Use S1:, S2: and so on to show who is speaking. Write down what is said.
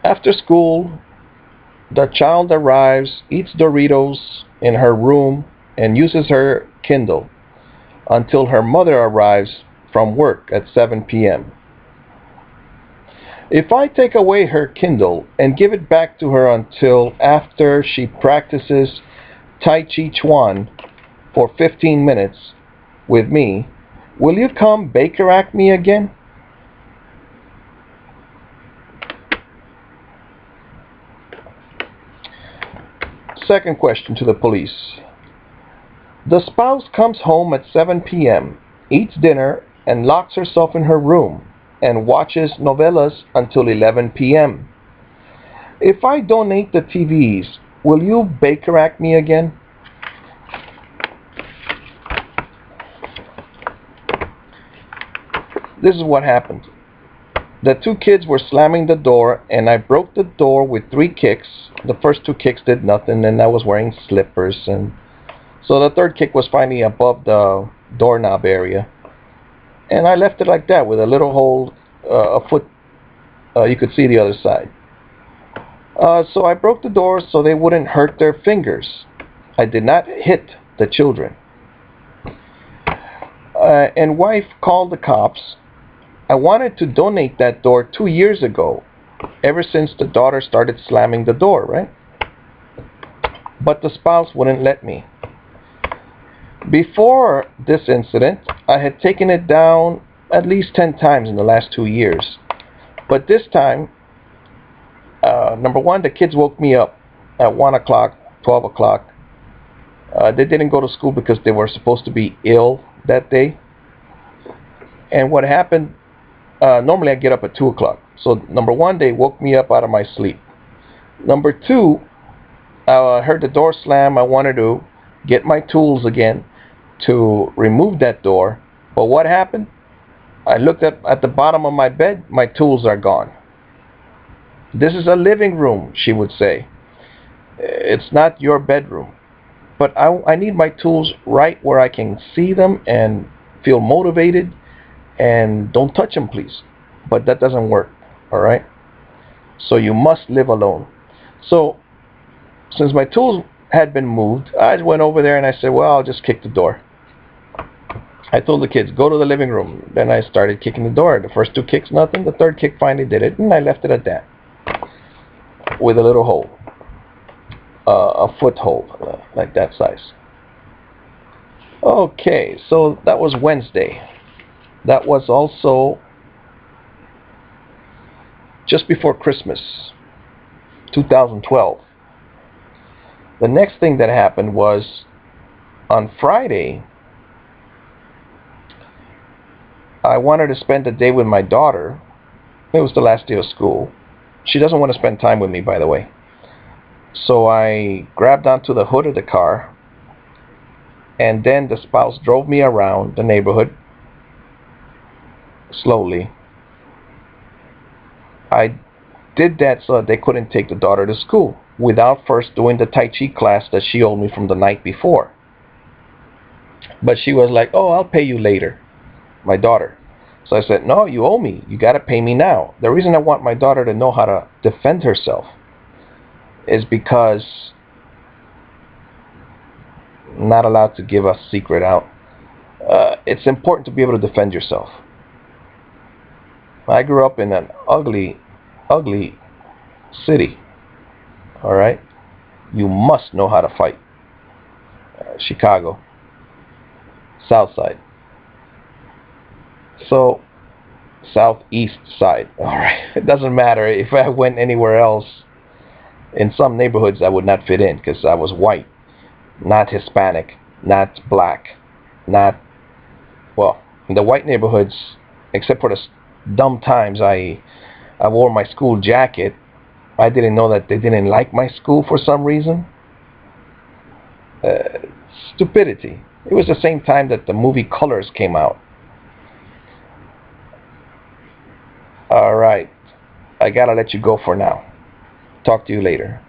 S1: After school, the child arrives, eats Doritos in her room, and uses her Kindle until her mother arrives from work at 7 p.m. If I take away her Kindle and give it back to her until after she practices Tai Chi Chuan for 15 minutes with me, will you come Baker-act me again? Second question to the police. The spouse comes home at 7 p.m., eats dinner, and locks herself in her room and watches novelas until 11 p.m. If I donate the TVs, will you Baker-act me again? This is what happened. The two kids were slamming the door, and I broke the door with 3 kicks. The first 2 kicks did nothing, and I was wearing slippers, and so the third kick was finally above the doorknob area. And I left it like that with a little hole, a foot, you could see the other side. So I broke the door so they wouldn't hurt their fingers. I did not hit the children. And wife called the cops. I wanted to donate that door 2 years ago, ever since the daughter started slamming the door, right? But the spouse wouldn't let me. Before this incident, I had taken it down at least 10 times in the last 2 years. But this time, number one, the kids woke me up at 1 o'clock, 12 o'clock. They didn't go to school because they were supposed to be ill that day. And what happened, normally I get up at 2 o'clock. So number one, they woke me up out of my sleep. Number two, I heard the door slam. I wanted to get my tools again to remove that door. But what happened? I looked at the bottom of my bed. My tools are gone. This is a living room, she would say. It's not your bedroom. But I need my tools right where I can see them and feel motivated. And don't touch them, please. But that doesn't work, all right? So you must live alone. So since my tools had been moved, I went over there and I said, well, I'll just kick the door. I told the kids, go to the living room. Then I started kicking the door. The first 2 kicks, nothing. The third kick finally did it, and I left it at that, with a little hole, a foot hole, like that size. Okay, so that was Wednesday. That was also just before Christmas, 2012. The next thing that happened was on Friday, I wanted to spend the day with my daughter. It was the last day of school. She doesn't want to spend time with me, by the way. So I grabbed onto the hood of the car, and then the spouse drove me around the neighborhood slowly. I did that so that they couldn't take the daughter to school without first doing the Tai Chi class that she owed me from the night before. But she was like, oh, I'll pay you later, my daughter. So I said, no, you owe me. You got to pay me now. The reason I want my daughter to know how to defend herself is because I'm not allowed to give a secret out. It's important to be able to defend yourself. I grew up in an ugly, ugly city. All right? You must know how to fight. Chicago. South side. So, southeast side. All right. It doesn't matter. If I went anywhere else, in some neighborhoods I would not fit in because I was white, not Hispanic, not black, not, well, in the white neighborhoods, except for the dumb times I wore my school jacket. I didn't know that they didn't like my school for some reason. Stupidity. It was the same time that the movie Colors came out. All right. I gotta let you go for now. Talk to you later.